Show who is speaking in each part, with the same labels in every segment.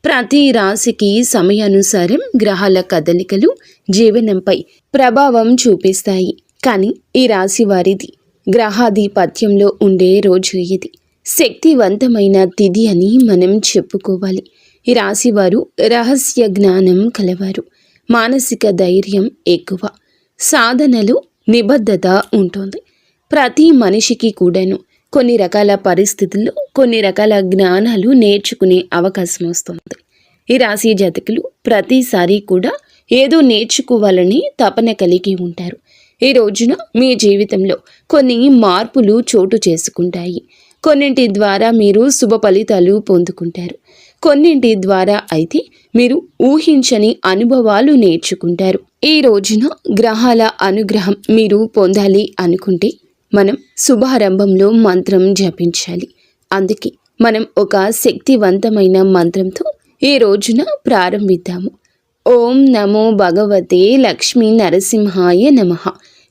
Speaker 1: ప్రతి రాశికి సమయానుసారం గ్రహాల కదలికలు జీవనంపై ప్రభావం చూపిస్తాయి. కానీ ఈ రాశి వారిది గ్రహాధిపత్యంలో ఉండే రోజు ఇది. శక్తివంతమైన తిథి అని మనం చెప్పుకోవాలి. ఈ రాశివారు రహస్య జ్ఞానం కలవారు. మానసిక ధైర్యం ఎక్కువ, సాధనలు నిబద్ధత ఉంటుంది. ప్రతి మనిషికి కూడాను కొన్ని రకాల పరిస్థితుల్లో కొన్ని రకాల జ్ఞానాలు నేర్చుకునే అవకాశం వస్తుంది. ఈ రాశి జాతకులు ప్రతిసారి కూడా ఏదో నేర్చుకోవాలని తపన కలిగి ఉంటారు. ఈ రోజున మీ జీవితంలో కొన్ని మార్పులు చోటు చేసుకుంటాయి. కొన్నింటి ద్వారా మీరు శుభ ఫలితాలు పొందుకుంటారు. కొన్నింటి ద్వారా అయితే మీరు ఊహించని అనుభవాలు నేర్చుకుంటారు. ఈ రోజున గ్రహాల అనుగ్రహం మీరు పొందాలి అనుకుంటే మనం శుభారంభంలో మంత్రం జపించాలి. అందుకే మనం ఒక శక్తివంతమైన మంత్రంతో ఈ రోజున ప్రారంభిద్దాము. ఓం నమో భగవతే లక్ష్మీ నరసింహాయ నమః.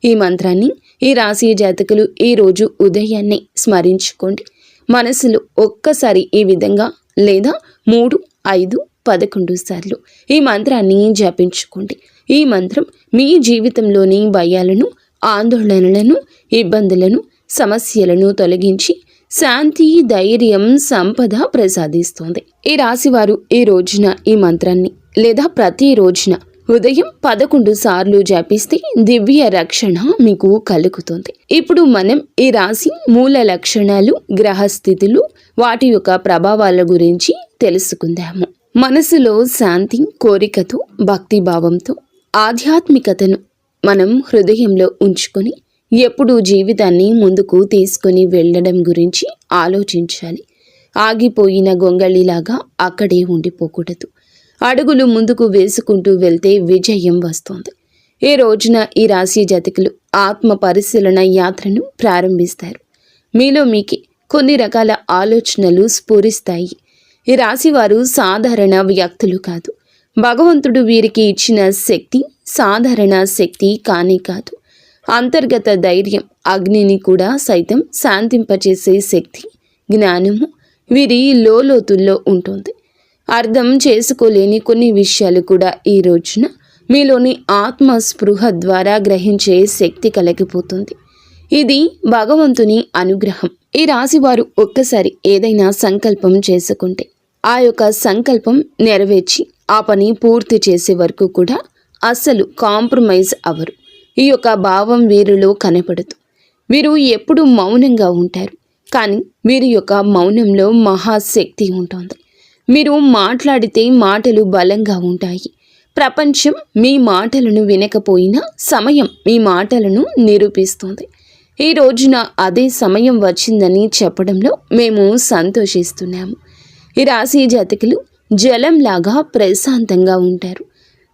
Speaker 1: ఈ మంత్రాన్ని ఈ రాశి జాతకులు ఈరోజు ఉదయాన్నే స్మరించుకోండి. మనసులో ఒక్కసారి ఈ విధంగా లేదా 3, 5, 11 సార్లు ఈ మంత్రాన్ని జపించుకోండి. ఈ మంత్రం మీ జీవితంలోని భయాలను, ఆందోళనలను, ఇబ్బందులను, సమస్యలను తొలగించి శాంతి, ధైర్యం, సంపద ప్రసాదిస్తుంది. ఈ రాశివారు ఈ రోజున ఈ మంత్రాన్ని లేదా ప్రతి రోజున ఉదయం 11 సార్లు జపిస్తే దివ్య రక్షణ మీకు కలుగుతుంది. ఇప్పుడు మనం ఈ రాశి మూల లక్షణాలు, గ్రహస్థితులు, వాటి యొక్క ప్రభావాల గురించి తెలుసుకుందాము. మనసులో శాంతి, కోరికతో, భక్తిభావంతో, ఆధ్యాత్మికతను మనం హృదయంలో ఉంచుకొని ఎప్పుడూ జీవితాన్ని ముందుకు తీసుకొని వెళ్ళడం గురించి ఆలోచించాలి. ఆగిపోయిన గొంగళిలాగా అక్కడే ఉండిపోకూడదు. అడుగులు ముందుకు వేసుకుంటూ వెళ్తే విజయం వస్తుంది. ఈ రోజున ఈ రాశి జాతకులు ఆత్మ పరిశీలన యాత్రను ప్రారంభిస్తారు. మీలో మీకే కొన్ని రకాల ఆలోచనలు స్ఫురిస్తాయి. ఈ రాశివారు సాధారణ వ్యక్తులు కాదు. భగవంతుడు వీరికి ఇచ్చిన శక్తి సాధారణ శక్తి కానీ కాదు. అంతర్గత ధైర్యం, అగ్నిని కూడా సైతం శాంతింపచేసే శక్తి, జ్ఞానము వీరి లోతుల్లో ఉంటుంది. అర్థం చేసుకోలేని కొన్ని విషయాలు కూడా ఈ రోజున మీలోని ఆత్మ స్పృహ ద్వారా గ్రహించే శక్తి కలిగిపోతుంది. ఇది భగవంతుని అనుగ్రహం. ఈ రాశివారు ఒక్కసారి ఏదైనా సంకల్పం చేసుకుంటే ఆ యొక్క సంకల్పం నెరవేర్చి ఆ పని పూర్తి చేసే వరకు కూడా అస్సలు కాంప్రమైజ్ అవ్వరు. ఈ యొక్క భావం వీరిలో కనపడదు. వీరు ఎప్పుడు మౌనంగా ఉంటారు. కానీ వీరి యొక్క మౌనంలో మహాశక్తి ఉంటుంది. మీరు మాట్లాడితే మాటలు బలంగా ఉంటాయి. ప్రపంచం మీ మాటలను వినకపోయినా సమయం మీ మాటలను నిరూపిస్తుంది. ఈ రోజున అదే సమయం వచ్చిందని చెప్పడంలో మేము సంతోషిస్తున్నాము. ఈ రాశి జాతకులు జలంలాగా ప్రశాంతంగా ఉంటారు.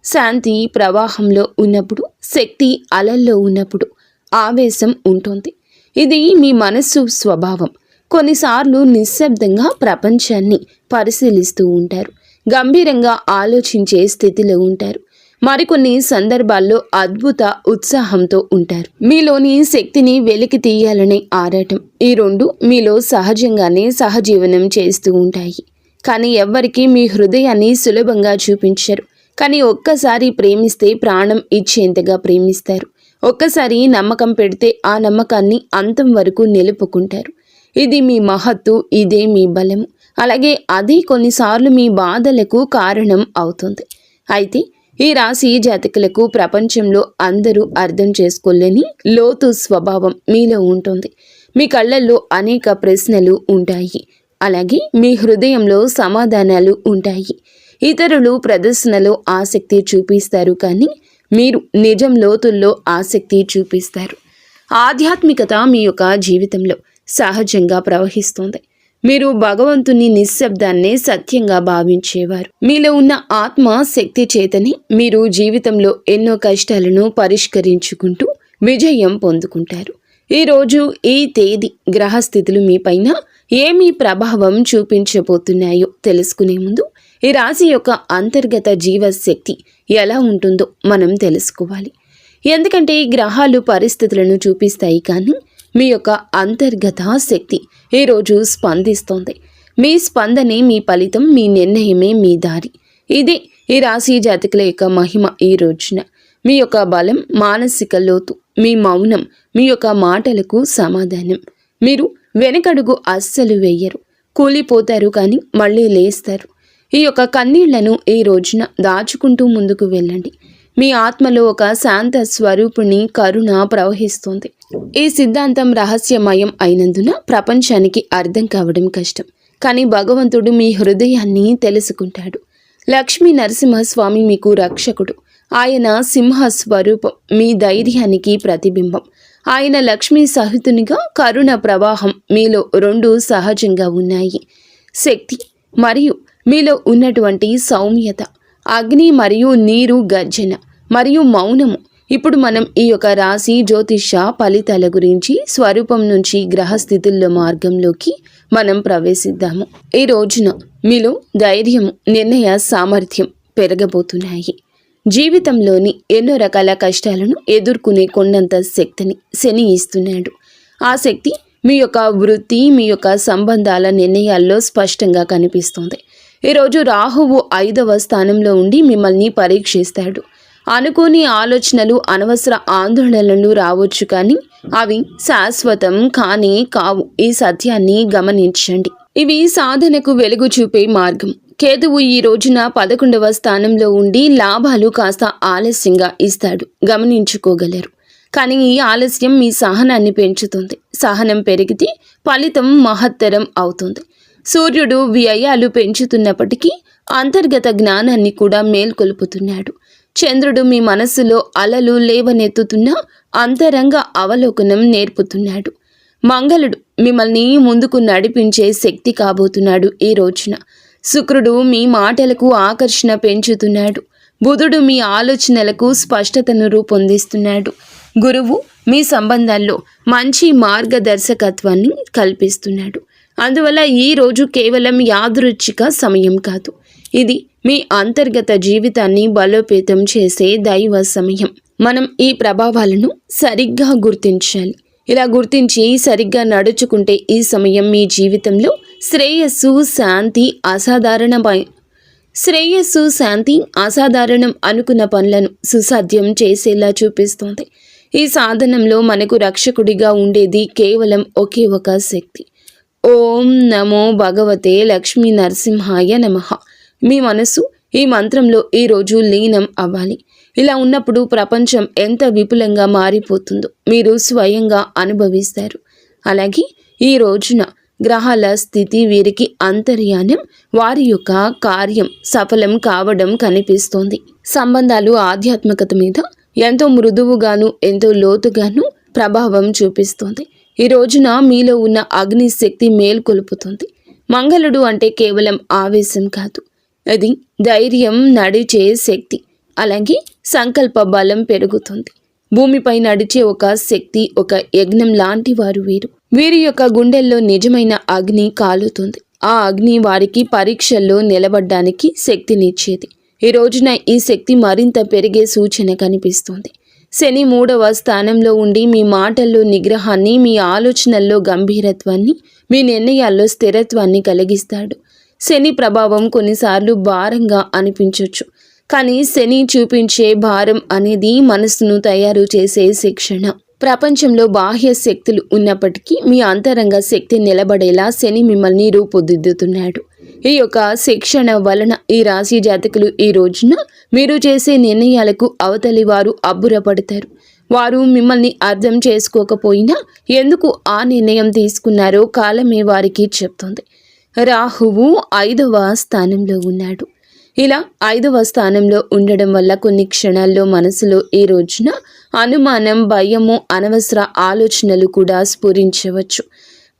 Speaker 1: శాంతి ప్రవాహంలో ఉన్నప్పుడు, శక్తి అలల్లో ఉన్నప్పుడు ఆవేశం ఉంటుంది. ఇది మీ మనస్సు స్వభావం. కొన్నిసార్లు నిశ్శబ్దంగా ప్రపంచాన్ని పరిశీలిస్తూ ఉంటారు. గంభీరంగా ఆలోచించే స్థితిలో ఉంటారు. మరికొన్ని సందర్భాల్లో అద్భుత ఉత్సాహంతో ఉంటారు. మీలోని శక్తిని వెలికి తీయాలనే ఆరాటం, ఈ రెండు మీలో సహజంగానే సహజీవనం చేస్తూ ఉంటాయి. కానీ ఎవ్వరికీ మీ హృదయాన్ని సులభంగా చూపించరు. కానీ ఒక్కసారి ప్రేమిస్తే ప్రాణం ఇచ్చేంతగా ప్రేమిస్తారు. ఒక్కసారి నమ్మకం పెడితే ఆ నమ్మకాన్ని అంతం వరకు నిలుపుకుంటారు. ఇది మీ మహత్తు, ఇదే మీ బలము. అలాగే అది కొన్నిసార్లు మీ బాధలకు కారణం అవుతుంది. అయితే ఈ రాశి జాతకులకు ప్రపంచంలో అందరూ అర్థం చేసుకోలేని లోతు స్వభావం మీలో ఉంటుంది. మీ కళ్ళల్లో అనేక ప్రశ్నలు ఉంటాయి. అలాగే మీ హృదయంలో సమాధానాలు ఉంటాయి. ఇతరులు ప్రదర్శనలో ఆసక్తి చూపిస్తారు, కానీ మీరు నిజం లోతుల్లో ఆసక్తి చూపిస్తారు. ఆధ్యాత్మికత మీ యొక్క జీవితంలో సహజంగా ప్రవహిస్తుంది. మీరు భగవంతుని నిశ్శబ్దాన్నే సత్యంగా భావించేవారు. మీలో ఉన్న ఆత్మ శక్తి చేతని మీరు జీవితంలో ఎన్నో కష్టాలను పరిష్కరించుకుంటూ విజయం పొందుకుంటారు. ఈరోజు ఈ తేదీ గ్రహస్థితులు మీపైన ఏమి ప్రభావం చూపించబోతున్నాయో తెలుసుకునే ముందు ఈ రాశి యొక్క అంతర్గత జీవశక్తి ఎలా ఉంటుందో మనం తెలుసుకోవాలి. ఎందుకంటే గ్రహాలు పరిస్థితులను చూపిస్తాయి, కానీ మీ యొక్క అంతర్గత శక్తి ఈరోజు స్పందిస్తోంది. మీ స్పందనే మీ ఫలితం, మీ నిర్ణయమే మీ దారి. ఇదే ఈ రాశి జాతకుల యొక్క మహిమ. ఈ రోజున మీ యొక్క బలం, మానసిక లోతు, మీ మౌనం, మీ యొక్క మాటలకు సమాధానం. మీరు వెనకడుగు అస్సలు వేయరు, కూలిపోతారు కానీ మళ్ళీ లేస్తారు. ఈ యొక్క కన్నీళ్లను ఈ రోజున దాచుకుంటూ ముందుకు వెళ్ళండి. మీ ఆత్మలో ఒక శాంత స్వరూపుని కరుణ ప్రవహిస్తుంది. ఈ సిద్ధాంతం రహస్యమయం అయినందున ప్రపంచానికి అర్థం కావడం కష్టం. కానీ భగవంతుడు మీ హృదయాన్ని తెలుసుకుంటాడు. లక్ష్మీ నరసింహస్వామి మీకు రక్షకుడు. ఆయన సింహ స్వరూపం, మీ ధైర్యానికి ప్రతిబింబం. ఆయన లక్ష్మీ సహితునిగా కరుణ ప్రవాహం మీలో రెండు సహజంగా ఉన్నాయి. శక్తి మరియు మీలో ఉన్నటువంటి సౌమ్యత, అగ్ని మరియు నీరు గర్జన మరియు మౌనము. ఇప్పుడు మనం ఈ యొక్క రాశి జ్యోతిష ఫలితాల గురించి స్వరూపం నుంచి గ్రహస్థితుల్లో మార్గంలోకి మనం ప్రవేశిద్దాము. ఈ రోజున మీలో ధైర్యము, నిర్ణయ సామర్థ్యం పెరగబోతున్నాయి. జీవితంలోని ఎన్నో రకాల కష్టాలను ఎదుర్కొనే కొండంత శక్తిని శని ఇస్తున్నాడు. ఆ శక్తి మీ యొక్క వృత్తి, మీ యొక్క సంబంధాల నిర్ణయాల్లో స్పష్టంగా కనిపిస్తుంది. ఈరోజు రాహువు 5వ స్థానంలో ఉండి మిమ్మల్ని పరీక్షిస్తాడు. అనుకోని ఆలోచనలు, అనవసర ఆందోళనలు రావచ్చు, కానీ అవి శాశ్వతం కానీ కావు. ఈ సత్యాన్ని గమనించండి. ఇవి సాధనకు వెలుగు చూపే మార్గం. కేతువు ఈ రోజున 11వ స్థానంలో ఉండి లాభాలు కాస్త ఆలస్యంగా ఇస్తాడు, గమనించుకోగలరు. కానీ ఈ ఆలస్యం మీ సహనాన్ని పెంచుతుంది. సహనం పెరిగితే ఫలితం మహత్తరం అవుతుంది. సూర్యుడు వ్యయాలు పెంచుతున్నప్పటికీ అంతర్గత జ్ఞానాన్ని కూడా మేల్కొల్పుతున్నాడు. చంద్రుడు మీ మనస్సులో అలలు లేవనెత్తుతున్న అంతరంగ అవలోకనం నేర్పుతున్నాడు. మంగళుడు మిమ్మల్ని ముందుకు నడిపించే శక్తి కాబోతున్నాడు. ఈ రోజున శుక్రుడు మీ మాటలకు ఆకర్షణ పెంచుతున్నాడు. బుధుడు మీ ఆలోచనలకు స్పష్టతను రూపొందిస్తున్నాడు. గురువు మీ సంబంధాల్లో మంచి మార్గదర్శకత్వాన్ని కల్పిస్తున్నాడు. అందువల్ల ఈ రోజు కేవలం యాదృచ్ఛిక సమయం కాదు, ఇది మీ అంతర్గత జీవితాన్ని బలోపేతం చేసే దైవ సమయం. మనం ఈ ప్రభావాలను సరిగ్గా గుర్తించాలి. ఇలా గుర్తించి సరిగ్గా నడుచుకుంటే ఈ సమయం మీ జీవితంలో శ్రేయస్సు, శాంతి అసాధారణం అనుకున్న పనులను సుసాధ్యం చేసేలా చూపిస్తోంది. ఈ సాధనంలో మనకు రక్షకుడిగా ఉండేది కేవలం ఒకే ఒక శక్తి. ఓం నమో భగవతే లక్ష్మీ నరసింహాయ నమః. మీ మనసు ఈ మంత్రంలో ఈరోజు లీనం అవ్వాలి. ఇలా ఉన్నప్పుడు ప్రపంచం ఎంత విపులంగా మారిపోతుందో మీరు స్వయంగా అనుభవిస్తారు. అలాగే ఈ రోజున గ్రహాల స్థితి వీరికి అంతర్యానం, వారి యొక్క కార్యం సఫలం కావడం కనిపిస్తోంది. సంబంధాలు ఆధ్యాత్మికత మీద ఎంతో మృదువుగాను, ఎంతో లోతుగాను ప్రభావం చూపిస్తోంది. ఈ రోజున మీలో ఉన్న అగ్ని శక్తి మేల్కొలుపుతుంది. మంగళుడు అంటే కేవలం ఆవేశం కాదు, అది ధైర్యం, నడిచే శక్తి. అలాగే సంకల్ప బలం పెరుగుతుంది. భూమిపై నడిచే ఒక శక్తి, ఒక యజ్ఞం లాంటి వారు వీరు. వీరి యొక్క గుండెల్లో నిజమైన అగ్ని కాలుతుంది. ఆ అగ్ని వారికి పరీక్షల్లో నిలబడ్డానికి శక్తినిచ్చేది. ఈ రోజున ఈ శక్తి మరింత పెరిగే సూచన కనిపిస్తుంది. శని 3వ స్థానంలో ఉండి మీ మాటల్లో నిగ్రహాన్ని, మీ ఆలోచనల్లో గంభీరత్వాన్ని, మీ నిర్ణయాల్లో స్థిరత్వాన్ని కలిగిస్తాడు. శని ప్రభావం కొన్నిసార్లు భారంగా అనిపించవచ్చు, కానీ శని చూపించే భారం అనేది మనసును తయారు చేసే శిక్షణ. ప్రపంచంలో బాహ్య శక్తులు ఉన్నప్పటికీ మీ అంతరంగ శక్తి నిలబడేలా శని మిమ్మల్ని రూపుదిద్దుతున్నాడు. ఈ యొక్క శిక్షణ వలన ఈ రాశి జాతకులు ఈ రోజున మీరు చేసే నిర్ణయాలకు అవతలి వారు అబ్బురపడతారు. వారు మిమ్మల్ని అర్థం చేసుకోకపోయినా ఎందుకు ఆ నిర్ణయం తీసుకున్నారో కాలమే వారికి చెప్తుంది. రాహువు 5వ స్థానంలో ఉన్నాడు. ఇలా 5వ స్థానంలో ఉండడం వల్ల కొన్ని క్షణాల్లో మనసులో ఈ రోజున అనుమానం, భయము, అనవసర ఆలోచనలు కూడా స్ఫురించవచ్చు.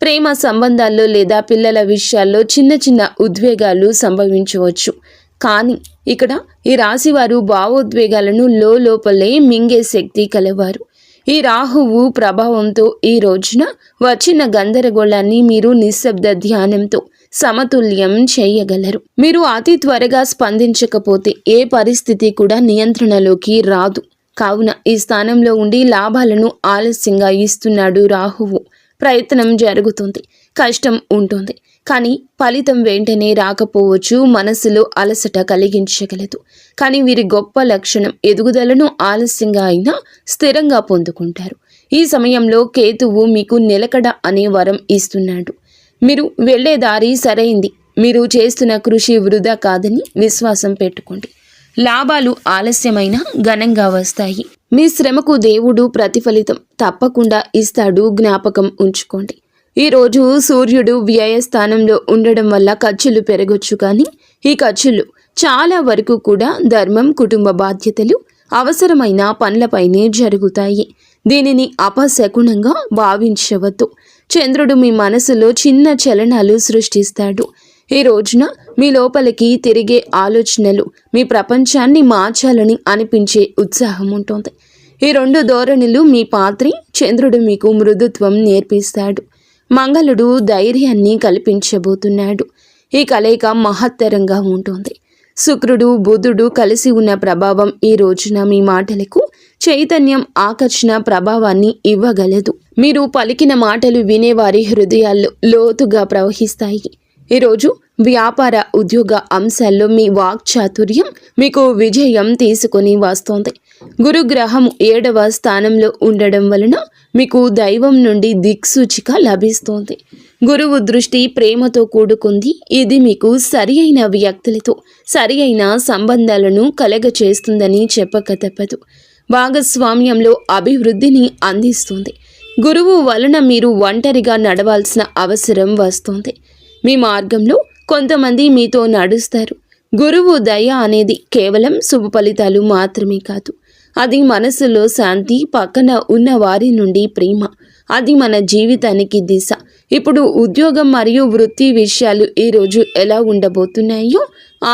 Speaker 1: ప్రేమ సంబంధాల్లో లేదా పిల్లల విషయాల్లో చిన్న చిన్న ఉద్వేగాలు సంభవించవచ్చు. కానీ ఇక్కడ ఈ రాశివారు భావోద్వేగాలను లోపలే మింగే శక్తి కలవారు. ఈ రాహువు ప్రభావంతో ఈ రోజున వచ్చిన గందరగోళాన్ని మీరు నిశ్శబ్ద ధ్యానంతో సమతుల్యం చేయగలరు. మీరు అతి త్వరగా స్పందించకపోతే ఏ పరిస్థితి కూడా నియంత్రణలోకి రాదు. కావున ఈ స్థానంలో ఉండి లాభాలను ఆలస్యంగా ఇస్తున్నాడు రాహువు. ప్రయత్నం జరుగుతుంది, కష్టం ఉంటుంది, కానీ ఫలితం వెంటనే రాకపోవచ్చు, మనసులో అలసట కలిగించగలదు. కానీ వీరి గొప్ప లక్షణం ఎదుగుదలను ఆలస్యంగా అయినా స్థిరంగా పొందుకుంటారు. ఈ సమయంలో కేతువు మీకు నిలకడ అనే వరం ఇస్తున్నాడు. మీరు వెళ్లే దారి సరైంది, మీరు చేస్తున్న కృషి వృధా కాదని విశ్వాసం పెట్టుకోండి. లాభాలు ఆలస్యమైన ఘనంగా వస్తాయి. మీ శ్రమకు దేవుడు ప్రతిఫలితం తప్పకుండా ఇస్తాడు, జ్ఞాపకం ఉంచుకోండి. ఈరోజు సూర్యుడు వ్యయస్థానంలో ఉండడం వల్ల ఖర్చులు పెరగొచ్చు, కానీ ఈ ఖర్చులు చాలా వరకు కూడా ధర్మం, కుటుంబ బాధ్యతలు, అవసరమైన పనులపైనే జరుగుతాయి. దీనిని అపశకునంగా భావించవద్దు. చంద్రుడు మీ మనసులో చిన్న చలనాలు సృష్టిస్తాడు. ఈ రోజున మీ లోపలికి తిరిగే ఆలోచనలు మీ ప్రపంచాన్ని మార్చాలని అనిపించే ఉత్సాహం ఉంటుంది. ఈ రెండు ధోరణులు మీ పాత్రే. చంద్రుడు మీకు మృదుత్వం నేర్పిస్తాడు, మంగళుడు ధైర్యాన్ని కల్పించబోతున్నాడు. ఈ కలయిక మహత్తరంగా ఉంటుంది. శుక్రుడు, బుధుడు కలిసి ఉన్న ప్రభావం ఈ రోజున మీ మాటలకు చైతన్యం, ఆకర్షణ ప్రభావాన్ని ఇవ్వగలదు. మీరు పలికిన మాటలు వినేవారి హృదయాల్లో లోతుగా ప్రవహిస్తాయి. ఈరోజు వ్యాపార, ఉద్యోగ అంశాల్లో మీ వాక్చాతుర్యం మీకు విజయం తీసుకొని వస్తోంది. గురుగ్రహం 7వ స్థానంలో ఉండడం వలన మీకు దైవం నుండి దిక్సూచిక లభిస్తోంది. గురువు దృష్టి ప్రేమతో కూడుకుంది. ఇది మీకు సరి అయిన వ్యక్తులతో సరి అయిన సంబంధాలను కలగచేస్తుందని చెప్పక తప్పదు. భాగస్వామ్యంలో అభివృద్ధిని అందిస్తుంది. గురువు వలన మీరు ఒంటరిగా నడవాల్సిన అవసరం వస్తుంది. మీ మార్గంలో కొంతమంది మీతో నడుస్తారు. గురువు దయ అనేది కేవలం శుభ ఫలితాలు మాత్రమే కాదు, అది మనసులో శాంతి, పక్కన ఉన్న వారి నుండి ప్రేమ. అది మన జీవితానికి దిశ. ఇప్పుడు ఉద్యోగం మరియు వృత్తి విషయాలు ఈరోజు ఎలా ఉండబోతున్నాయో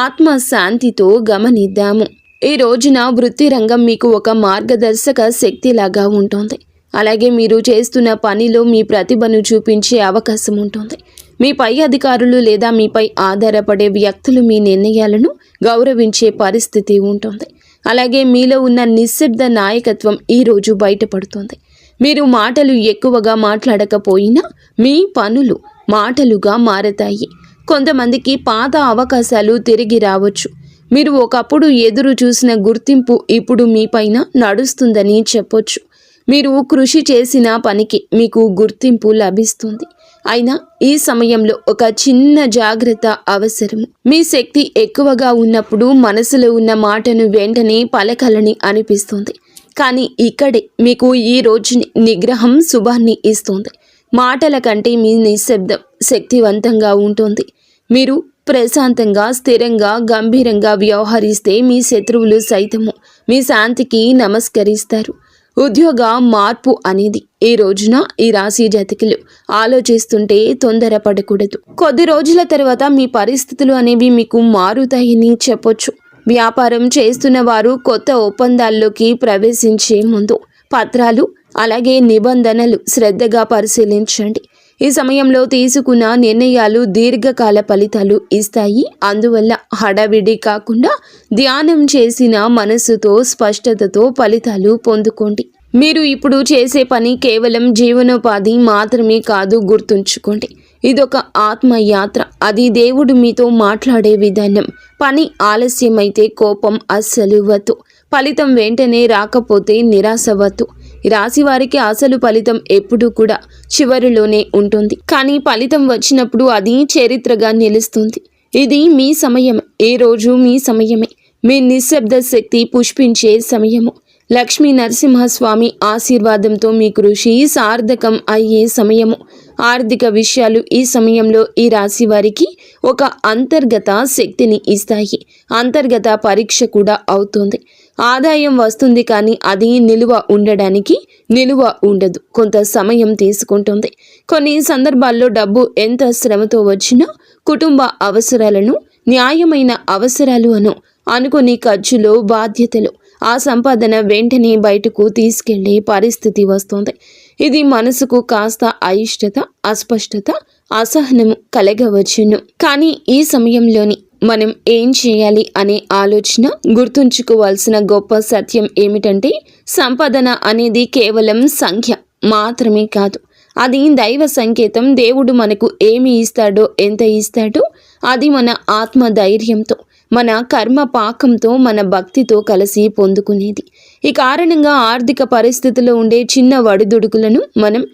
Speaker 1: ఆత్మ శాంతితో గమనిద్దాము. ఈ రోజున వృత్తి రంగం మీకు ఒక మార్గదర్శక శక్తిలాగా ఉంటుంది. అలాగే మీరు చేస్తున్న పనిలో మీ ప్రతిభను చూపించే అవకాశం ఉంటుంది. మీ పై అధికారులు లేదా మీపై ఆధారపడే వ్యక్తులు మీ నిర్ణయాలను గౌరవించే పరిస్థితి ఉంటుంది. అలాగే మీలో ఉన్న నిశ్శబ్ద నాయకత్వం ఈరోజు బయటపడుతుంది. మీరు మాటలు ఎక్కువగా మాట్లాడకపోయినా మీ పనులు మాటలుగా మారతాయి. కొంతమందికి పాత అవకాశాలు తిరిగి రావచ్చు. మీరు ఒకప్పుడు ఎదురు చూసిన గుర్తింపు ఇప్పుడు మీపైన నడుస్తుందని చెప్పొచ్చు. మీరు కృషి చేసిన పనికి మీకు గుర్తింపు లభిస్తుంది. అయినా ఈ సమయంలో ఒక చిన్న జాగ్రత్త అవసరము. మీ శక్తి ఎక్కువగా ఉన్నప్పుడు మనసులో ఉన్న మాటను వెంటనే పలకాలని అనిపిస్తుంది. కానీ ఇక్కడే మీకు ఈ రోజుని నిగ్రహం శుభాన్ని ఇస్తుంది. మాటల కంటే మీ నిశ్శబ్దం శక్తివంతంగా ఉంటుంది. మీరు ప్రశాంతంగా, స్థిరంగా, గంభీరంగా వ్యవహరిస్తే మీ శత్రువులు సైతము మీ శాంతికి నమస్కరిస్తారు. ఉద్యోగ మార్పు అనేది ఈ రోజున ఈ రాశి జాతకులు ఆలోచిస్తుంటే తొందరపడకూడదు. కొద్ది రోజుల తర్వాత మీ పరిస్థితులు అనేవి మీకు మారుతాయని చెప్పొచ్చు. వ్యాపారం చేస్తున్న వారు కొత్త ఒప్పందాల్లోకి ప్రవేశించే ముందు పత్రాలు అలాగే నిబంధనలు శ్రద్ధగా పరిశీలించండి. ఈ సమయంలో తీసుకున్న నిర్ణయాలు దీర్ఘకాల ఫలితాలు ఇస్తాయి. అందువల్ల హడావిడి కాకుండా ధ్యానం చేసిన మనస్సుతో, స్పష్టతతో ఫలితాలు పొందుకోండి. మీరు ఇప్పుడు చేసే పని కేవలం జీవనోపాధి మాత్రమే కాదు, గుర్తుంచుకోండి. ఇదొక ఆత్మయాత్ర. అది దేవుడు మీతో మాట్లాడే విధానం. పని ఆలస్యమైతే కోపం అస్సలు వద్దు. ఫలితం వెంటనే రాకపోతే నిరాశ వద్దు. ఈ రాశి వారికి అసలు ఫలితం ఎప్పుడూ కూడా చివరిలోనే ఉంటుంది. కానీ ఫలితం వచ్చినప్పుడు అది చరిత్రగా నిలుస్తుంది. ఇది మీ సమయం. ఏ రోజు మీ సమయమే. మీ నిశ్శబ్ద శక్తి పుష్పించే సమయము. లక్ష్మీ నరసింహస్వామి ఆశీర్వాదంతో మీ కృషి సార్థకం అయ్యే సమయము. ఆర్థిక విషయాలు ఈ సమయంలో ఈ రాశి వారికి ఒక అంతర్గత శక్తిని ఇస్తాయి. అంతర్గత పరీక్ష కూడా అవుతుంది. ఆదాయం వస్తుంది, కానీ అది ఉండడానికి నిలువ ఉండదు. కొంత సమయం తీసుకుంటుంది. కొన్ని సందర్భాల్లో డబ్బు ఎంత శ్రమతో వచ్చినా కుటుంబ అవసరాలను, న్యాయమైన అవసరాలు అనుకుని ఖర్చులు, బాధ్యతలు, ఆ సంపాదన వెంటనే బయటకు తీసుకెళ్లే పరిస్థితి వస్తుంది. ఇది మనసుకు కాస్త అయిష్టత, అస్పష్టత, అసహనము కలగవచ్చును. కానీ ఈ సమయంలోని మనం ఏం చేయాలి అనే ఆలోచన గుర్తుంచుకోవాల్సిన గొప్ప సత్యం ఏమిటంటే, సంపాదన అనేది కేవలం సంఖ్య మాత్రమే కాదు, అది దైవ సంకేతం. దేవుడు మనకు ఏమి ఇస్తాడో, ఎంత ఇస్తాడో అది మన ఆత్మ ధైర్యంతో, మన కర్మ పాకంతో, మన భక్తితో కలిసి పొందుకునేది. ఈ కారణంగా ఆర్థిక పరిస్థితుల్లో ఉండే చిన్న వడిదుడుకులను మనం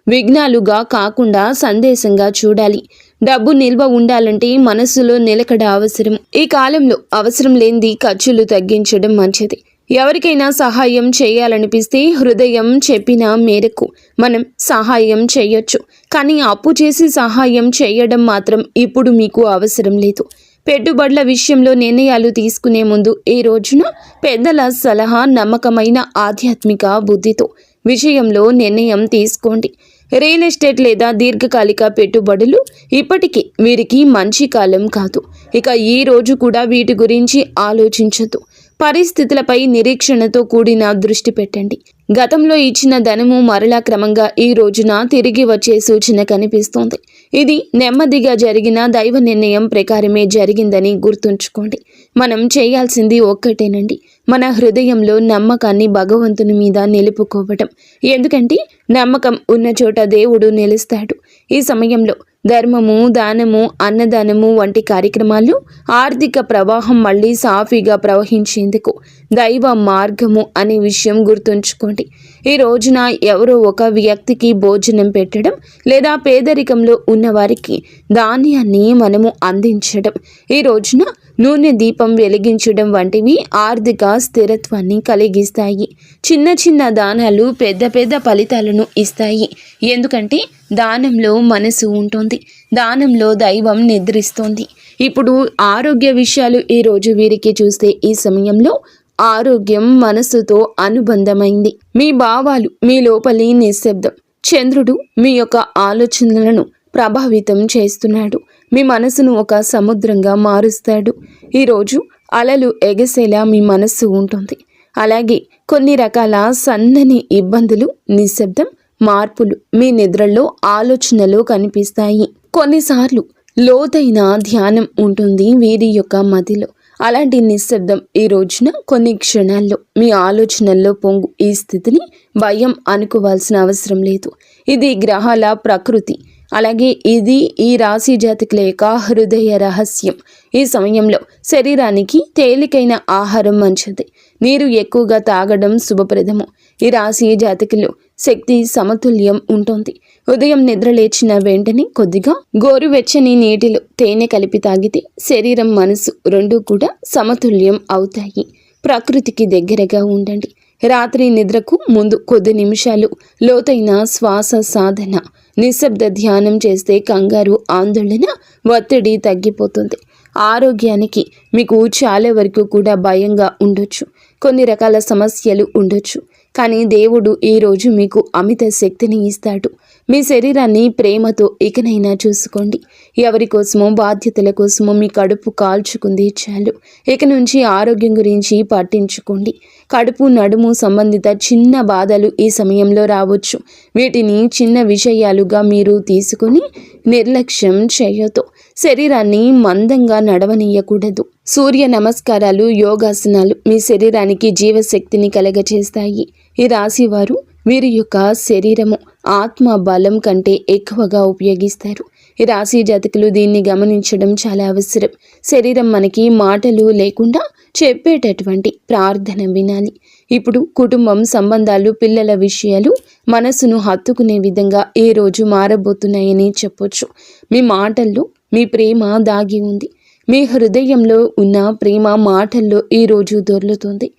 Speaker 1: విఘ్నాలుగా కాకుండా సందేశంగా చూడాలి. డబ్బు నిల్వ ఉండాలంటే మనసులో నిలకడ అవసరం. ఈ కాలంలో అవసరం లేనిది ఖర్చులు తగ్గించడం మంచిది. ఎవరికైనా సహాయం చేయాలనిపిస్తే హృదయం చెప్పిన మేరకు మనం సహాయం చేయొచ్చు. కానీ అప్పు చేసి సహాయం చేయడం మాత్రం ఇప్పుడు మీకు అవసరం లేదు. పెట్టుబడుల విషయంలో నిర్ణయాలు తీసుకునే ముందు ఈ రోజున పెద్దల సలహా, నమ్మకమైన ఆధ్యాత్మిక బుద్ధితో విషయంలో నిర్ణయం తీసుకోండి. రియల్ ఎస్టేట్ లేదా దీర్ఘకాలిక పెట్టుబడులు ఇప్పటికీ వీరికి మంచి కాలం కాదు. ఇక ఈ రోజు కూడా వీటి గురించి ఆలోచించదు. పరిస్థితులపై నిరీక్షణతో కూడిన దృష్టి పెట్టండి. గతంలో ఇచ్చిన ధనము మరలా క్రమంగా ఈ రోజున తిరిగి వచ్చే సూచన కనిపిస్తోంది. ఇది నెమ్మదిగా జరిగిన దైవ నిర్ణయం ప్రకారమే జరిగిందని గుర్తుంచుకోండి. మనం చేయాల్సింది ఒక్కటేనండి, మన హృదయంలో నమ్మకాన్ని భగవంతుని మీద నిలుపుకోవటం. ఎందుకంటే నమ్మకం ఉన్న చోట దేవుడు నిలుస్తాడు. ఈ సమయంలో ధర్మము, దానము, అన్నదానము వంటి కార్యక్రమాలు ఆర్థిక ప్రవాహం మళ్ళీ సాఫీగా ప్రవహించేందుకు దైవ మార్గము అనే విషయం గుర్తుంచుకోండి. ఈ రోజున ఎవరో ఒక వ్యక్తికి భోజనం పెట్టడం లేదా పేదరికంలో ఉన్నవారికి ధాన్యాన్ని మనము అందించడం, ఈ రోజున నూనె దీపం వెలిగించడం వంటివి ఆర్థిక స్థిరత్వాన్ని కలిగిస్తాయి. చిన్న చిన్న దానాలు పెద్ద పెద్ద ఫలితాలను ఇస్తాయి. ఎందుకంటే దానంలో మనసు ఉంటుంది, దానంలో దైవం నిద్రిస్తోంది. ఇప్పుడు ఆరోగ్య విషయాలు ఈరోజు వీరికి చూస్తే ఈ సమయంలో ఆరోగ్యం మనసుతో అనుబంధమైంది. మీ భావాలు, మీ లోపలి నిశ్శబ్దం. చంద్రుడు మీ యొక్క ఆలోచనలను ప్రభావితం చేస్తున్నాడు. మీ మనసును ఒక సముద్రంగా మారుస్తాడు. ఈరోజు అలలు ఎగసేలా మీ మనస్సు ఉంటుంది. అలాగే కొన్ని రకాల సన్నని ఇబ్బందులు, నిశ్శబ్దం, మార్పులు మీ నిద్రలో, ఆలోచనలో కనిపిస్తాయి. కొన్నిసార్లు లోతైన ధ్యానం ఉంటుంది వీరి యొక్క మదిలో. అలాంటి నిశ్శబ్దం ఈ రోజున కొన్ని క్షణాల్లో మీ ఆలోచనల్లో పొంగు. ఈ స్థితిని భయం అనుకోవాల్సిన అవసరం లేదు. ఇది గ్రహాల ప్రకృతి. అలాగే ఇది ఈ రాశి జాతకుల యొక్క హృదయ రహస్యం. ఈ సమయంలో శరీరానికి తేలికైన ఆహారం మంచిది. నీరు ఎక్కువగా తాగడం శుభప్రదము. ఈ రాశి జాతకులు శక్తి సమతుల్యం ఉంటుంది. ఉదయం నిద్ర లేచిన వెంటనే కొద్దిగా గోరువెచ్చని నీటిలో తేనె కలిపి తాగితే శరీరం, మనసు రెండూ కూడా సమతుల్యం అవుతాయి. ప్రకృతికి దగ్గరగా ఉండండి. రాత్రి నిద్రకు ముందు కొద్ది నిమిషాలు లోతైన శ్వాస సాధన, నిశ్శబ్ద ధ్యానం చేస్తే కంగారు, ఆందోళన, ఒత్తిడి తగ్గిపోతుంది. ఆరోగ్యానికి మీకు చాలా వరకు కూడా భయంగా ఉండొచ్చు. కొన్ని రకాల సమస్యలు ఉండొచ్చు. కానీ దేవుడు ఈరోజు మీకు అమిత శక్తిని ఇస్తాడు. మీ శరీరాన్ని ప్రేమతో ఇకనైనా చూసుకోండి. ఎవరి కోసమో, బాధ్యతల కోసమో మీ కడుపు కాల్చుకుంది చాలు. ఇక నుంచి ఆరోగ్యం గురించి పట్టించుకోండి. కడుపు, నడుము సంబంధిత చిన్న బాధలు ఈ సమయంలో రావచ్చు. వీటిని చిన్న విషయాలుగా మీరు తీసుకుని నిర్లక్ష్యం చేయొద్దు. శరీరాన్ని మందంగా నడవనీయకూడదు. సూర్య నమస్కారాలు, యోగాసనాలు మీ శరీరానికి జీవశక్తిని కలగచేస్తాయి. ఈ రాశి వారు వీరి యొక్క శరీరము ఆత్మ బలం కంటే ఎక్కువగా ఉపయోగిస్తారు. ఈ రాశి జాతకులు దీన్ని గమనించడం చాలా అవసరం. శరీరం మనకి మాటలు లేకుండా చెప్పేటటువంటి ప్రార్థన వినాలి. ఇప్పుడు కుటుంబం, సంబంధాలు, పిల్లల విషయాలు మనసును హత్తుకునే విధంగా ఈ రోజు మారబోతున్నాయని చెప్పొచ్చు. మీ మాటల్లో మీ ప్రేమ దాగి ఉంది. మీ హృదయంలో ఉన్న ప్రేమ మాటల్లో ఈరోజు దొర్లుతుంది.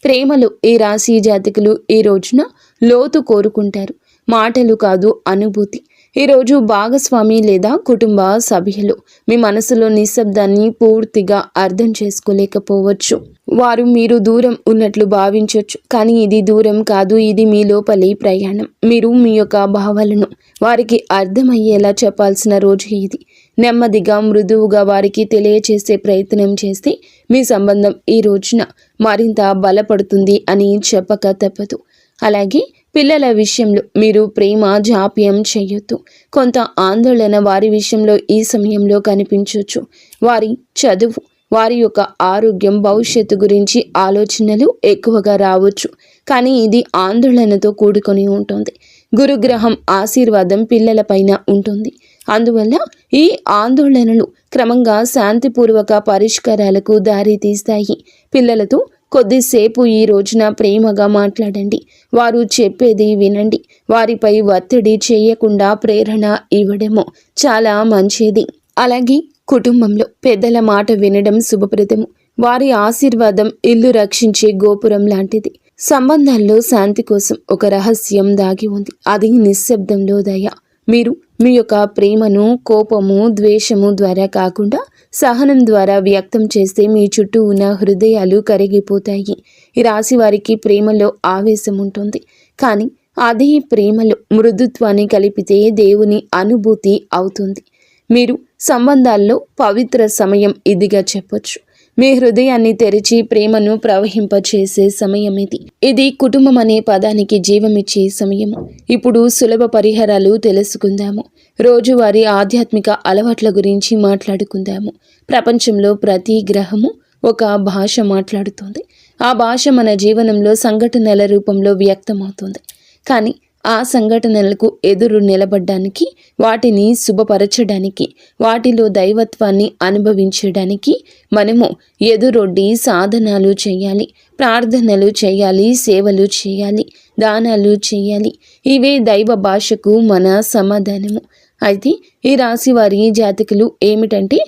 Speaker 1: ప్రేమలో ఈ రాశి జాతకులు ఈ రోజున లోతు కోరుకుంటారు. మాటలు కాదు, అనుభూతి. ఈరోజు భాగస్వామి లేదా కుటుంబ సభ్యులు మీ మనసులో నిశ్శబ్దాన్ని పూర్తిగా అర్థం చేసుకోలేకపోవచ్చు. వారు మీరు దూరం ఉన్నట్లు భావించవచ్చు. కానీ ఇది దూరం కాదు, ఇది మీ లోపలి ప్రయాణం. మీరు మీ యొక్క భావాలను వారికి అర్థమయ్యేలా చెప్పాల్సిన రోజు ఇది. నెమ్మదిగా, మృదువుగా వారికి తెలియచేసే ప్రయత్నం చేస్తే మీ సంబంధం ఈ రోజున మరింత బలపడుతుంది అని చెప్పక తప్పదు. అలాగే పిల్లల విషయంలో మీరు ప్రేమ జాప్యం చేయొద్దు. కొంత ఆందోళన వారి విషయంలో ఈ సమయంలో కనిపించవచ్చు. వారి చదువు, వారి యొక్క ఆరోగ్యం, భవిష్యత్తు గురించి ఆలోచనలు ఎక్కువగా రావచ్చు. కానీ ఇది ఆందోళనతో కూడుకొని ఉంటుంది. గురుగ్రహం ఆశీర్వాదం పిల్లలపైన ఉంటుంది. అందువల్ల ఈ ఆందోళనలు క్రమంగా శాంతిపూర్వక పరిష్కారాలకు దారి తీస్తాయి. పిల్లలతో కొద్దిసేపు ఈ రోజున ప్రేమగా మాట్లాడండి. వారు చెప్పేది వినండి. వారిపై ఒత్తిడి చేయకుండా ప్రేరణ ఇవ్వడము చాలా మంచిది. అలాగే కుటుంబంలో పెద్దల మాట వినడం శుభప్రదము. వారి ఆశీర్వాదం ఇల్లు రక్షించే గోపురం లాంటిది. సంబంధాల్లో శాంతి కోసం ఒక రహస్యం దాగి ఉంది. అది నిశ్శబ్దంలో దయ. మీరు మీ యొక్క ప్రేమను కోపము, ద్వేషము ద్వారా కాకుండా సహనం ద్వారా వ్యక్తం చేస్తే మీ చుట్టూ ఉన్న హృదయాలు కరిగిపోతాయి. ఈ రాశి వారికి ప్రేమలో ఆవేశం ఉంటుంది, కానీ అదే ప్రేమలో మృదుత్వాన్ని కలిపితే దేవుని అనుభూతి అవుతుంది. మీరు సంబంధాల్లో పవిత్ర సమయం ఇదిగా చెప్పొచ్చు. మీ హృదయాన్ని తెరిచి ప్రేమను ప్రవహింపచేసే సమయం ఇది. ఇది కుటుంబం అనే పదానికి జీవమిచ్చే సమయము. ఇప్పుడు సులభ పరిహారాలు తెలుసుకుందాము. రోజువారీ ఆధ్యాత్మిక అలవాట్ల గురించి మాట్లాడుకుందాము. ప్రపంచంలో ప్రతి గ్రహము ఒక భాష మాట్లాడుతుంది. ఆ భాష మన జీవనంలో సంఘటనల రూపంలో వ్యక్తమవుతుంది. కానీ ఆ సంఘటనలకు ఎదురు నిలబడ్డానికి, వాటిని శుభపరచడానికి, వాటిలో దైవత్వాన్ని అనుభవించడానికి మనము ఎదురొడ్డి సాధనాలు చేయాలి, ప్రార్థనలు చేయాలి, సేవలు చేయాలి, దానాలు చేయాలి. ఇవే దైవ భాషకు మన సమాధానము. అయితే ఈ రాశి వారి జాతకులు ఏమిటంటే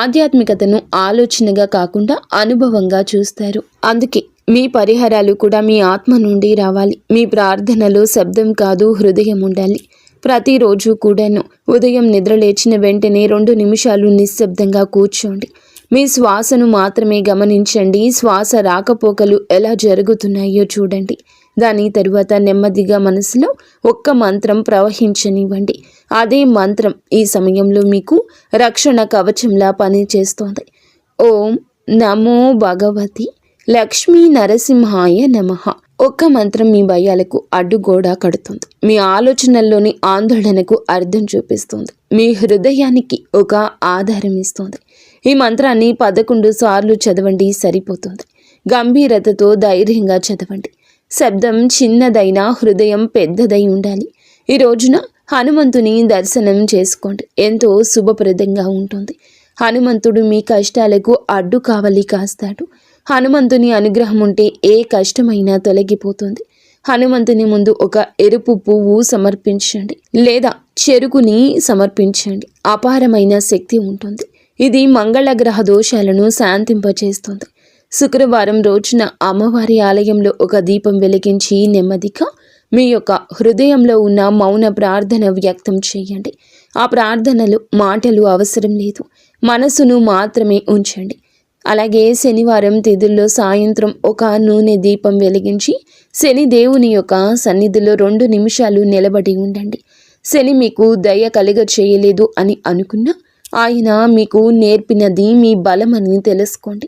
Speaker 1: ఆధ్యాత్మికతను ఆలోచనగా కాకుండా అనుభవంగా చూస్తారు. అందుకే మీ పరిహారాలు కూడా మీ ఆత్మ నుండి రావాలి. మీ ప్రార్థనలో శబ్దం కాదు, హృదయం ఉండాలి. ప్రతిరోజు కూడాను ఉదయం నిద్రలేచిన వెంటనే 2 నిమిషాలు నిశ్శబ్దంగా కూర్చోండి. మీ శ్వాసను మాత్రమే గమనించండి. శ్వాస రాకపోకలు ఎలా జరుగుతున్నాయో చూడండి. దాని తరువాత నెమ్మదిగా మనసులో ఒక్క మంత్రం ప్రవహించనివ్వండి. అదే మంత్రం ఈ సమయంలో మీకు రక్షణ కవచంలా పనిచేస్తోంది. ఓం నమో భగవతి లక్ష్మీ నరసింహాయ నమః. ఒక్క మంత్రం మీ భయాలకు అడ్డుగోడ కడుతుంది. మీ ఆలోచనల్లోని ఆందోళనకు అర్థం చూపిస్తుంది. మీ హృదయానికి ఒక ఆధారం ఇస్తుంది. ఈ మంత్రాన్ని 11 సార్లు చదవండి, సరిపోతుంది. గంభీరతతో ధైర్యంగా చదవండి. శబ్దం చిన్నదైనా హృదయం పెద్దదై ఉండాలి. ఈ రోజున హనుమంతుని దర్శనం చేసుకోండి. ఎంతో శుభప్రదంగా ఉంటుంది. హనుమంతుడు మీ కష్టాలకు అడ్డు కావలి కాస్తాడు. హనుమంతుని అనుగ్రహం ఉంటే ఏ కష్టమైనా తొలగిపోతుంది. హనుమంతుని ముందు ఒక ఎరుపు పువ్వు సమర్పించండి, లేదా చెరుకుని సమర్పించండి. అపారమైన శక్తి ఉంటుంది. ఇది మంగళ గ్రహ దోషాలను శాంతింపచేస్తుంది. శుక్రవారం రోజున అమ్మవారి ఆలయంలో ఒక దీపం వెలిగించి నెమ్మదిగా మీ యొక్క హృదయంలో ఉన్న మౌన ప్రార్థన వ్యక్తం చేయండి. ఆ ప్రార్థనలు మాటలు అవసరం లేదు, మనసును మాత్రమే ఉంచండి. అలాగే శనివారం తిథుల్లో సాయంత్రం ఒక నూనె దీపం వెలిగించి శని దేవుని యొక్క సన్నిధిలో 2 నిమిషాలు నిలబడి ఉండండి. శని మీకు దయ కలుగ చేయలేదు అని అనుకున్నా ఆయన మీకు నేర్పినది మీ బలమని తెలుసుకోండి.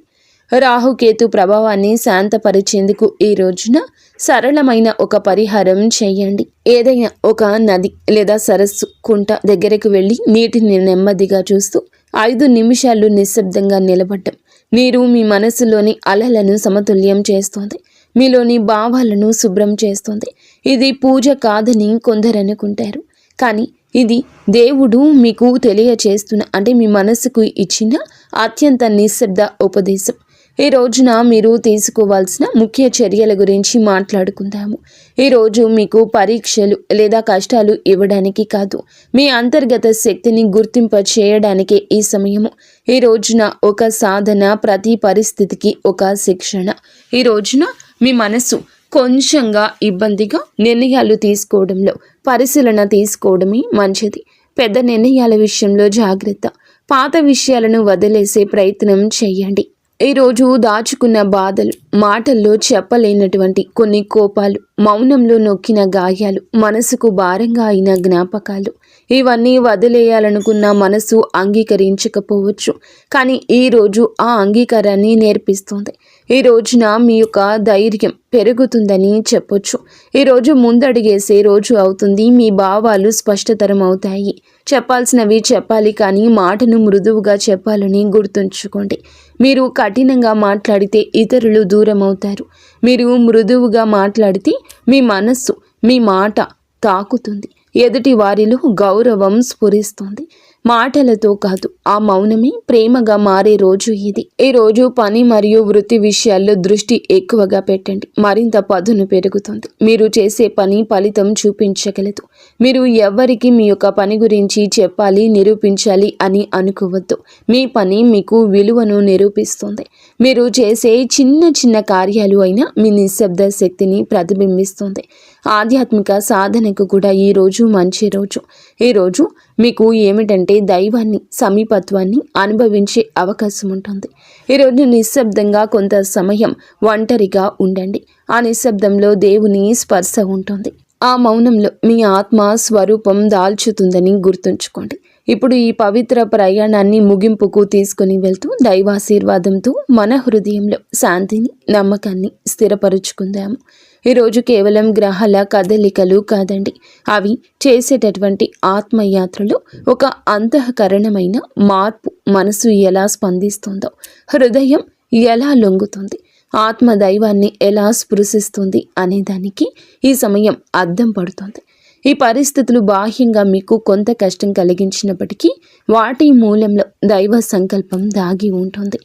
Speaker 1: రాహుకేతు ప్రభావాన్ని శాంతపరిచేందుకు ఈ రోజున సరళమైన ఒక పరిహారం చేయండి. ఏదైనా ఒక నది లేదా సరస్సు, కుంట దగ్గరకు వెళ్ళి నీటిని నెమ్మదిగా చూస్తూ 5 నిమిషాలు నిశ్శబ్దంగా నిలబడ్డం. నీరు మీ మనసులోని అలలను సమతుల్యం చేస్తుంది. మీలోని భావాలను శుభ్రం చేస్తుంది. ఇది పూజ కాదని కొందరు అనుకుంటారు, కానీ ఇది దేవుడు మీకు తెలియచేస్తున్న, అంటే మీ మనసుకు ఇచ్చిన అత్యంత నిశ్శబ్ద ఉపదేశం. ఈ రోజున మీరు తీసుకోవాల్సిన ముఖ్య చర్యల గురించి మాట్లాడుకుందాము. ఈరోజు మీకు పరీక్షలు లేదా కష్టాలు ఇవ్వడానికి కాదు, మీ అంతర్గత శక్తిని గుర్తింప చేయడానికే ఈ సమయము. ఈ రోజున ఒక సాధన, ప్రతి పరిస్థితికి ఒక శిక్షణ. ఈ రోజున మీ మనసు కొంచెంగా ఇబ్బందిగా నిర్ణయాలు తీసుకోవడంలో పరిశీలన తీసుకోవడమే మంచిది. పెద్ద నిర్ణయాల విషయంలో జాగ్రత్త. పాత విషయాలను వదిలేసే ప్రయత్నం చేయండి. ఈరోజు దాచుకున్న బాధలు, మాటల్లో చెప్పలేనటువంటి కొన్ని కోపాలు, మౌనంలో నొక్కిన గాయాలు, మనసుకు భారంగా అయిన జ్ఞాపకాలు, ఇవన్నీ వదిలేయాలనుకున్న మనసు అంగీకరించకపోవచ్చు, కానీ ఈరోజు ఆ అంగీకారాన్ని నేర్పిస్తుంది. ఈ రోజున మీ యొక్క ధైర్యం పెరుగుతుందని చెప్పొచ్చు. ఈరోజు ముందడుగేసే రోజు అవుతుంది. మీ భావాలు స్పష్టతరం అవుతాయి. చెప్పాల్సినవి చెప్పాలి, కానీ మాటను మృదువుగా చెప్పాలని గుర్తుంచుకోండి. మీరు కఠినంగా మాట్లాడితే ఇతరులు దూరం అవుతారు. మీరు మృదువుగా మాట్లాడితే మీ మనస్సు, మీ మాట తాకుతుంది. ఎదుటి వారిలో గౌరవం స్ఫురిస్తుంది. మాటలతో కాదు, ఆ మౌనమే ప్రేమగా మారే రోజు ఇది. ఈ రోజు పని మరియు వృత్తి విషయాల్లో దృష్టి ఎక్కువగా పెట్టండి. మరింత పదును పెరుగుతుంది. మీరు చేసే పని ఫలితం చూపించగలదు. మీరు ఎవ్వరికి మీ యొక్క పని గురించి చెప్పాలి, నిరూపించాలి అని అనుకోవద్దు. మీ పని మీకు విలువను నిరూపిస్తుంది. మీరు చేసే చిన్న చిన్న కార్యాలు అయినా మీ నిశ్శబ్ద శక్తిని ప్రతిబింబిస్తుంది. ఆధ్యాత్మిక సాధనకు కూడా ఈ రోజు మంచి రోజు. ఈ రోజు మీకు ఏమిటంటే దైవాన్ని, సమీపత్వాన్ని అనుభవించే అవకాశం ఉంటుంది. ఈరోజు నిశ్శబ్దంగా కొంత సమయం ఒంటరిగా ఉండండి. ఆ నిశ్శబ్దంలో దేవుని స్పర్శ ఉంటుంది. ఆ మౌనంలో మీ ఆత్మ స్వరూపం దాల్చుతుందని గుర్తుంచుకోండి. ఇప్పుడు ఈ పవిత్ర ప్రయాణాన్ని ముగింపుకు తీసుకుని వెళ్తూ దైవాశీర్వాదంతో మన హృదయంలో శాంతిని, నమ్మకాన్ని స్థిరపరుచుకుందాము. ఈరోజు కేవలం గ్రహాల కదలికలు కాదండి, అవి చేసేటటువంటి ఆత్మయాత్రలో ఒక అంతఃకరణమైన మార్పు. మనసు ఎలా స్పందిస్తుందో, హృదయం ఎలా లొంగుతుంది, ఆత్మ దైవాన్ని ఎలా స్పృశిస్తుంది అనే దానికి ఈ సమయం అద్దం పడుతుంది. ఈ పరిస్థితులు బాహ్యంగా మీకు కొంత కష్టం కలిగించినప్పటికీ వాటి మూలంలో దైవ సంకల్పం దాగి ఉంటుంది.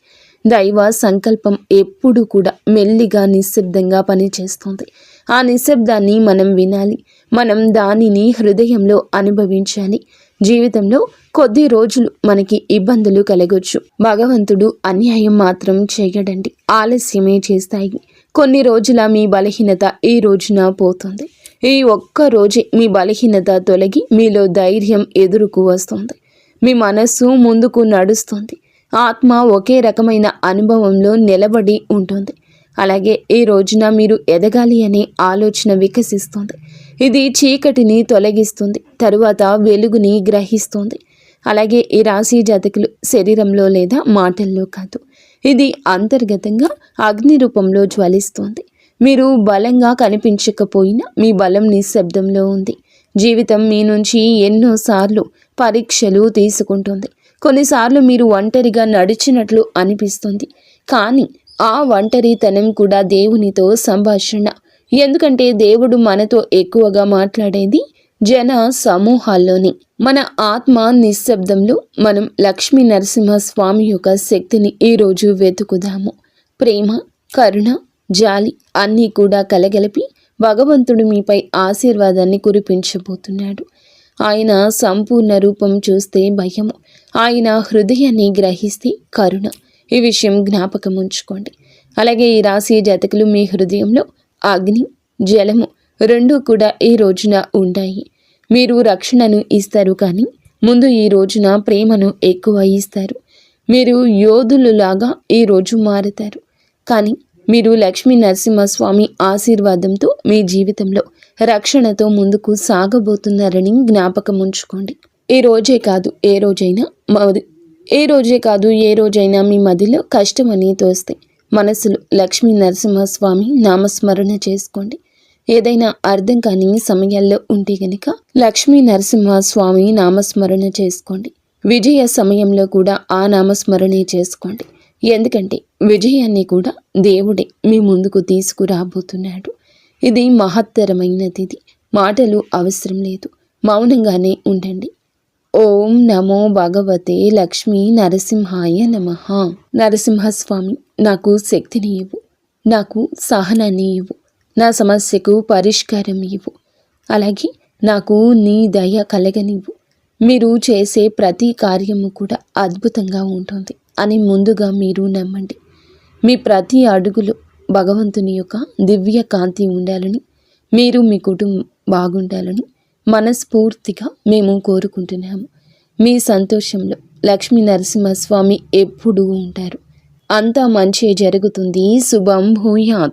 Speaker 1: దైవ సంకల్పం ఎప్పుడు కూడా మెల్లిగా, నిశ్శబ్దంగా పనిచేస్తుంది. ఆ నిశ్శబ్దాన్ని మనం వినాలి. మనం దానిని హృదయంలో అనుభవించాలి. జీవితంలో కొద్ది రోజులు మనకి ఇబ్బందులు కలగొచ్చు. భగవంతుడు అన్యాయం మాత్రం చేయడండి, ఆలస్యమే చేస్తాయి. కొన్ని రోజుల మీ బలహీనత ఈ రోజున పోతుంది. ఈ ఒక్క రోజే మీ బలహీనత తొలగి మీలో ధైర్యం ఎదురుకు వస్తుంది. మీ మనస్సు ముందుకు నడుస్తుంది. ఆత్మ ఒకే రకమైన అనుభవంలో నిలబడి ఉంటుంది. అలాగే ఈ రోజున మీరు ఎదగాలి అనే ఆలోచన వికసిస్తుంది. ఇది చీకటిని తొలగిస్తుంది, తరువాత వెలుగుని గ్రహిస్తుంది. అలాగే ఈ రాశి జాతకులు శరీరంలో లేదా మాటల్లో కాదు, ఇది అంతర్గతంగా అగ్ని రూపంలో జ్వలిస్తుంది. మీరు బలంగా కనిపించకపోయినా మీ బలం నిశ్శబ్దంలో ఉంది. జీవితం మీ నుంచి ఎన్నోసార్లు పరీక్షలు తీసుకుంటుంది. కొన్నిసార్లు మీరు ఒంటరిగా నడిచినట్లు అనిపిస్తుంది. కానీ ఆ ఒంటరితనం కూడా దేవునితో సంభాషణ. ఎందుకంటే దేవుడు మనతో ఎక్కువగా మాట్లాడేది జన సమూహాల్లోని. మన ఆత్మ నిశ్శబ్దంలో మనం లక్ష్మీ నరసింహస్వామి యొక్క శక్తిని ఈరోజు వెతుకుదాము. ప్రేమ, కరుణ, జాలి అన్నీ కూడా కలగలిపి భగవంతుడు మీపై ఆశీర్వాదాన్ని కురిపించబోతున్నాడు. ఆయన సంపూర్ణ రూపం చూస్తే భయము, ఆయన హృదయాన్ని గ్రహిస్తే కరుణ. ఈ విషయం జ్ఞాపకం ఉంచుకోండి. అలాగే ఈ రాశి జాతకులు మీ హృదయంలో అగ్ని, జలము రెండూ కూడా ఈ రోజున ఉంటాయి. మీరు రక్షణను ఇస్తారు, కానీ ముందు ఈ రోజున ప్రేమను ఎక్కువ ఇస్తారు. మీరు యోధులులాగా ఈ రోజు మారుతారు. కానీ మీరు లక్ష్మీ నరసింహస్వామి ఆశీర్వాదంతో మీ జీవితంలో రక్షణతో ముందుకు సాగబోతున్నారని జ్ఞాపకం ఉంచుకోండి. ఏ రోజే కాదు ఏ రోజైనా మీ మదిలో కష్టం అని తోస్తే మనసులో లక్ష్మీ నరసింహస్వామి నామస్మరణ చేసుకోండి. ఏదైనా అర్థం కాని సమయాల్లో ఉంటే గనుక లక్ష్మీ నరసింహస్వామి నామస్మరణ చేసుకోండి. విజయ సమయంలో కూడా ఆ నామస్మరణే చేసుకోండి. ఎందుకంటే విజయాన్ని కూడా దేవుడే మీ ముందుకు తీసుకురాబోతున్నాడు. ఇది మహత్తరమైనది. మాటలు అవసరం లేదు, మౌనంగానే ఉండండి. ఓం నమో భగవతే లక్ష్మీ నరసింహాయ నమః. నరసింహస్వామి, నాకు శక్తిని ఇవ్వు, నాకు సహనాన్ని ఇవ్వు, నా సమస్యకు పరిష్కారం ఇవ్వు, అలాగే నాకు నీ దయ కలగనివ్వు. మీరు చేసే ప్రతి కార్యము కూడా అద్భుతంగా ఉంటుంది అని ముందుగా మీరు నమ్మండి. మీ ప్రతి అడుగులో భగవంతుని యొక్క దివ్య కాంతి ఉండాలని, మీరు మీ కుటుంబం బాగుండాలని మనస్ఫూర్తిగా మేము కోరుకుంటున్నాము. మీ సంతోషంలో లక్ష్మీ నరసింహస్వామి ఎప్పుడూ ఉంటారు. అంతా మంచి జరుగుతుంది. శుభం భూయాత్.